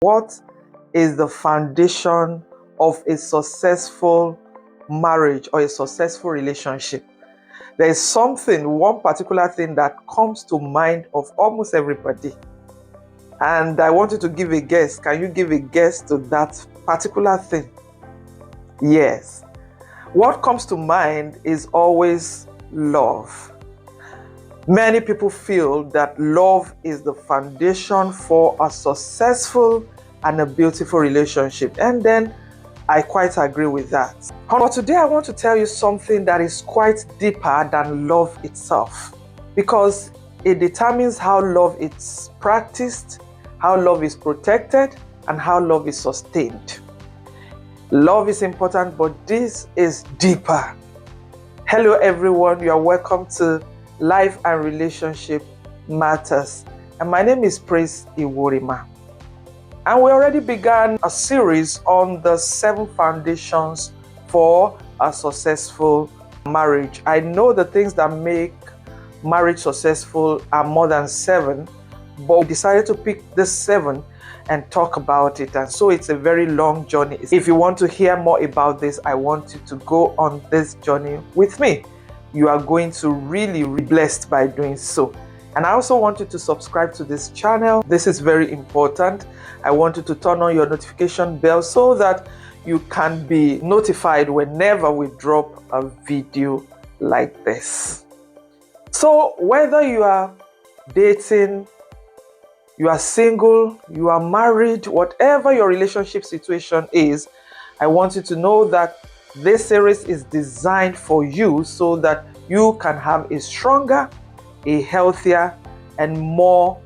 What is the foundation of a successful marriage or a successful relationship? There is one particular thing that comes to mind of almost everybody. And I want you to give a guess. Can you give a guess to that particular thing? Yes. What comes to mind is always love. Many people feel that love is the foundation for a successful and a beautiful relationship. And then I quite agree with that. But today I want to tell you something that is quite deeper than love itself, because it determines how love is practiced, how love is protected, and how love is sustained. Love is important, but this is deeper. Hello everyone, you are welcome to Life and Relationship Matters. And my name is Praise Iworima. And we already began a series on the 7 foundations for a successful marriage. I know the things that make marriage successful are more than 7, but we decided to pick the 7 and talk about it. And so it's a very long journey. If you want to hear more about this, I want you to go on this journey with me. You are going to really be blessed by doing so. And I also want you to subscribe to this channel. This is very important. I want you to turn on your notification bell so that you can be notified whenever we drop a video like this. So whether you are dating, you are single, you are married, whatever your relationship situation is, I want you to know that this series is designed for you so that you can have a stronger, a healthier, and more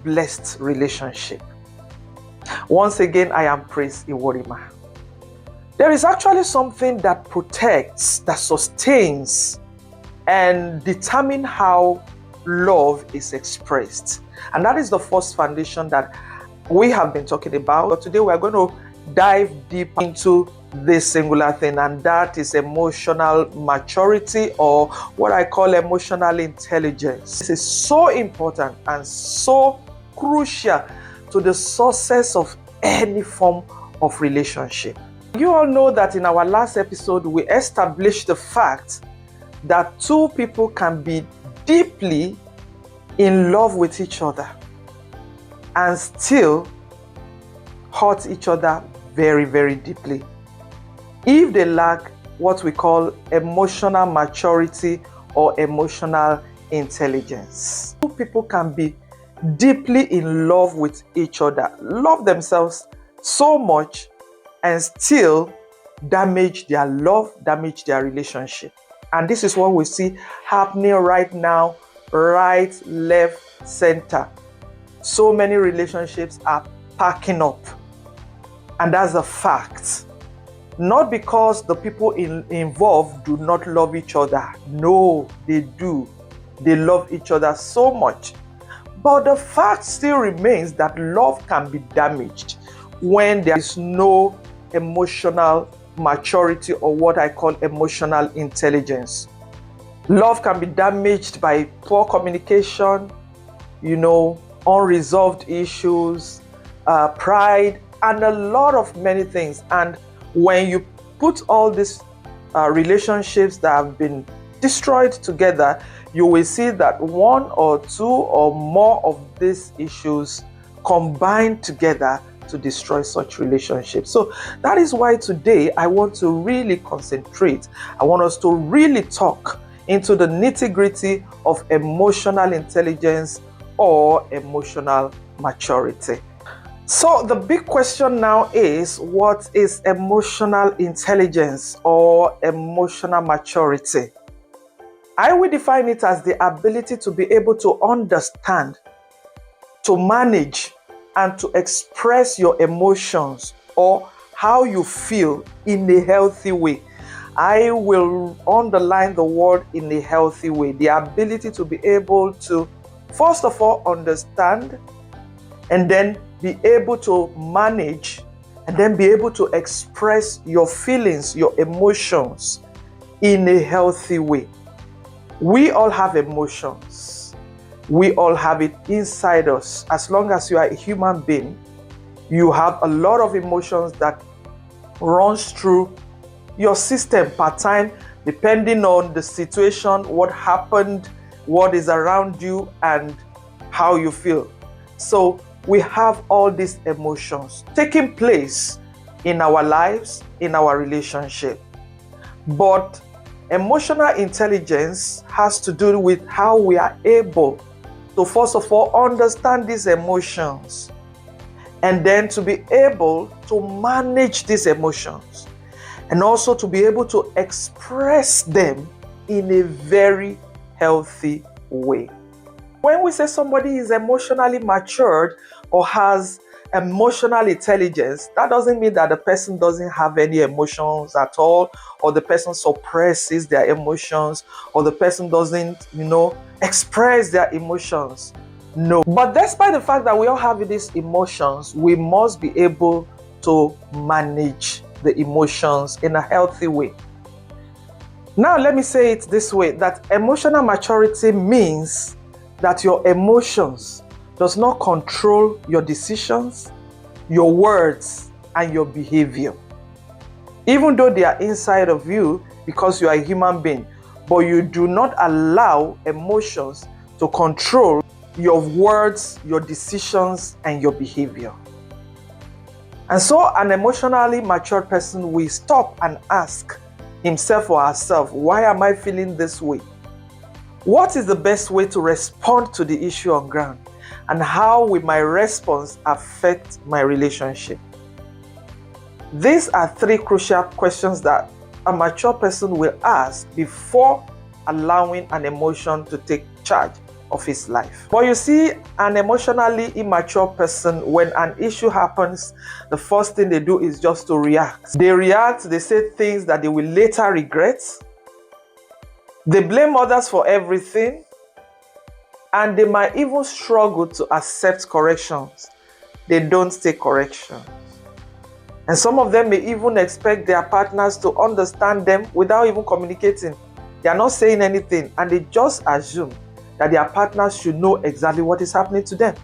blessed relationship. Once again, I am Praise Iworima. There is actually something that protects, that sustains, and determines how love is expressed. And that is the first foundation that we have been talking about. But today we are going to dive deep into this singular thing, and that is emotional maturity, or what I call emotional intelligence. This is so important and so crucial to the success of any form of relationship. You all know that in our last episode, we established the fact that 2 people can be deeply in love with each other and still hurt each other very, very deeply if they lack what we call emotional maturity or emotional intelligence. 2 people can be deeply in love with each other, love themselves so much, and still damage their love, damage their relationship. And this is what we see happening right now, right, left, center. So many relationships are packing up. And that's a fact. Not because the people involved do not love each other. No, they do. They love each other so much. But the fact still remains that love can be damaged when there is no emotional maturity, or what I call emotional intelligence. Love can be damaged by poor communication, unresolved issues, pride, and a lot of many things. And when you put all these relationships that have been destroyed together, you will see that 1 or 2 or more of these issues combine together to destroy such relationships. So that is why today I want to really concentrate. I want us to really talk into the nitty-gritty of emotional intelligence or emotional maturity. So the big question now is, what is emotional intelligence or emotional maturity? I will define it as the ability to be able to understand, to manage, and to express your emotions or how you feel in a healthy way. I will underline the word in a healthy way. The ability to be able to, first of all, understand, and then be able to manage, and then be able to express your feelings, your emotions in a healthy way. We all have emotions. We all have it inside us. As long as you are a human being, You have a lot of emotions that runs through your system per time, depending on the situation, what happened, what is around you, and how you feel. So we have all these emotions taking place in our lives, in our relationship. But emotional intelligence has to do with how we are able to, first of all, understand these emotions, and then to be able to manage these emotions, and also to be able to express them in a very healthy way. When we say somebody is emotionally matured or has emotional intelligence, that doesn't mean that the person doesn't have any emotions at all, or the person suppresses their emotions, or the person doesn't, express their emotions. No. But despite the fact that we all have these emotions, we must be able to manage the emotions in a healthy way. Now, let me say it this way, that emotional maturity means that your emotions does not control your decisions, your words, and your behavior. Even though they are inside of you because you are a human being, but you do not allow emotions to control your words, your decisions, and your behavior. And so an emotionally matured person will stop and ask himself or herself, why am I feeling this way? What is the best way to respond to the issue on ground? And how will my response affect my relationship? These are three crucial questions that a mature person will ask before allowing an emotion to take charge of his life. But you see, an emotionally immature person, when an issue happens, the first thing they do is just to react. They react, they say things that they will later regret. They blame others for everything, and they might even struggle to accept corrections. They don't take corrections. And some of them may even expect their partners to understand them without even communicating. They are not saying anything, and they just assume that their partners should know exactly what is happening to them.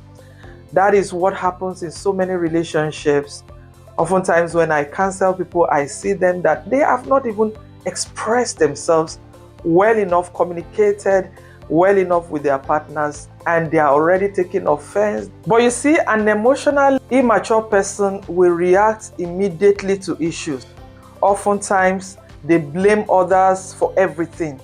That is what happens in so many relationships. Oftentimes when I counsel people, I see them that they have not even expressed themselves well enough, communicated well enough with their partners, and they are already taking offense. But you see, an emotionally immature person will react immediately to issues. Oftentimes, they blame others for everything.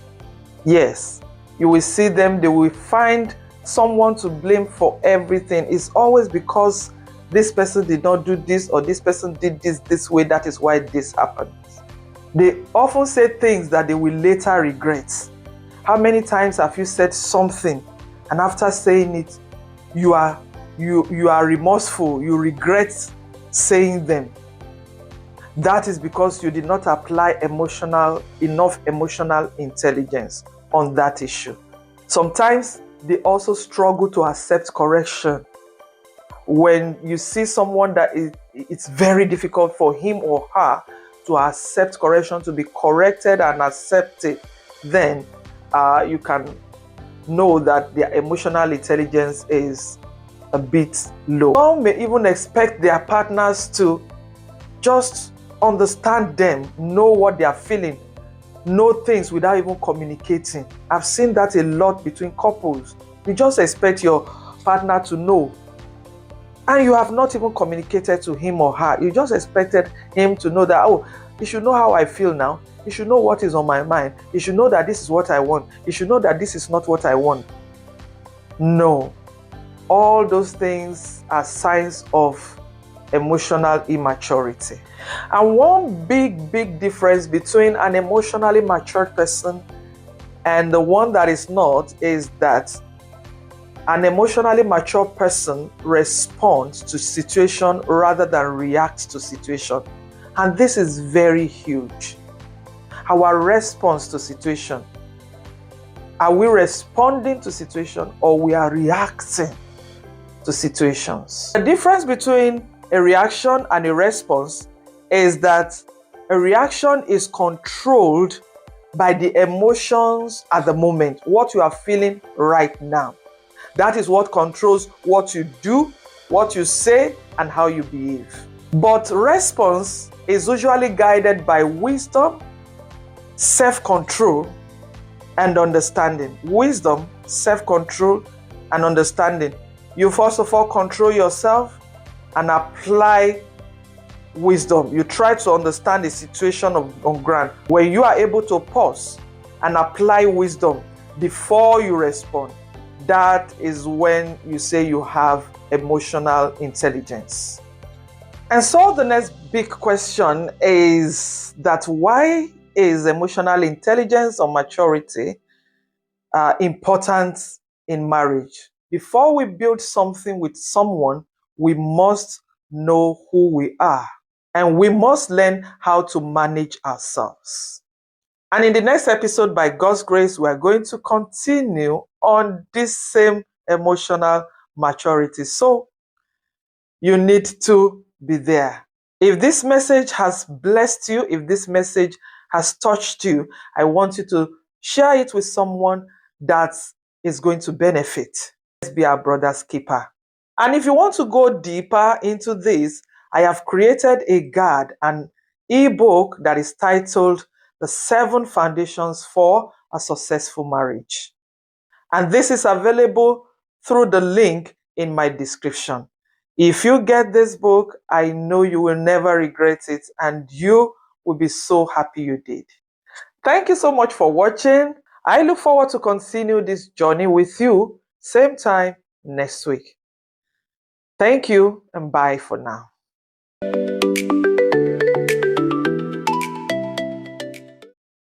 Yes, you will see them, they will find someone to blame for everything. It's always because this person did not do this, or this person did this way, that is why this happened. They often say things that they will later regret. How many times have you said something, and after saying it, you are remorseful, you regret saying them? That is because you did not apply enough emotional intelligence on that issue. Sometimes they also struggle to accept correction. When you see someone that it's very difficult for him or her to accept correction, to be corrected and accept it, then you can know that their emotional intelligence is a bit low. Some may even expect their partners to just understand them, know what they are feeling, know things without even communicating. I've seen that a lot between couples. You just expect your partner to know, and you have not even communicated to him or her. You just expected him to know that, oh, you should know how I feel now. You should know what is on my mind. You should know that this is what I want. You should know that this is not what I want. No. All those things are signs of emotional immaturity. And one big difference between an emotionally matured person and the one that is not is that an emotionally mature person responds to situation rather than reacts to situation. And this is very huge. Our response to situation. Are we responding to situation, or we are reacting to situations? The difference between a reaction and a response is that a reaction is controlled by the emotions at the moment, what you are feeling right now. That is what controls what you do what you say, and how you behave. But response is usually guided by wisdom, self-control, and understanding. Wisdom, self-control, and understanding. You first of all control yourself and apply wisdom. You try to understand the situation on ground where you are able to pause and apply wisdom before you respond. That is when you say you have emotional intelligence. And so the next big question is that why is emotional intelligence or maturity important in marriage? Before we build something with someone, we must know who we are and we must learn how to manage ourselves. And in the next episode, by God's grace, we are going to continue on this same emotional maturity. So you need to be there. If this message has blessed you, if this message has touched you, I want you to share it with someone that is going to benefit. Let's be our brother's keeper. And if you want to go deeper into this, I have created a guide, an ebook that is titled The 7 Foundations for a Successful Marriage. And this is available through the link in my description. If you get this book, I know you will never regret it and you will be so happy you did. Thank you so much for watching. I look forward to continue this journey with you same time next week. Thank you and bye for now.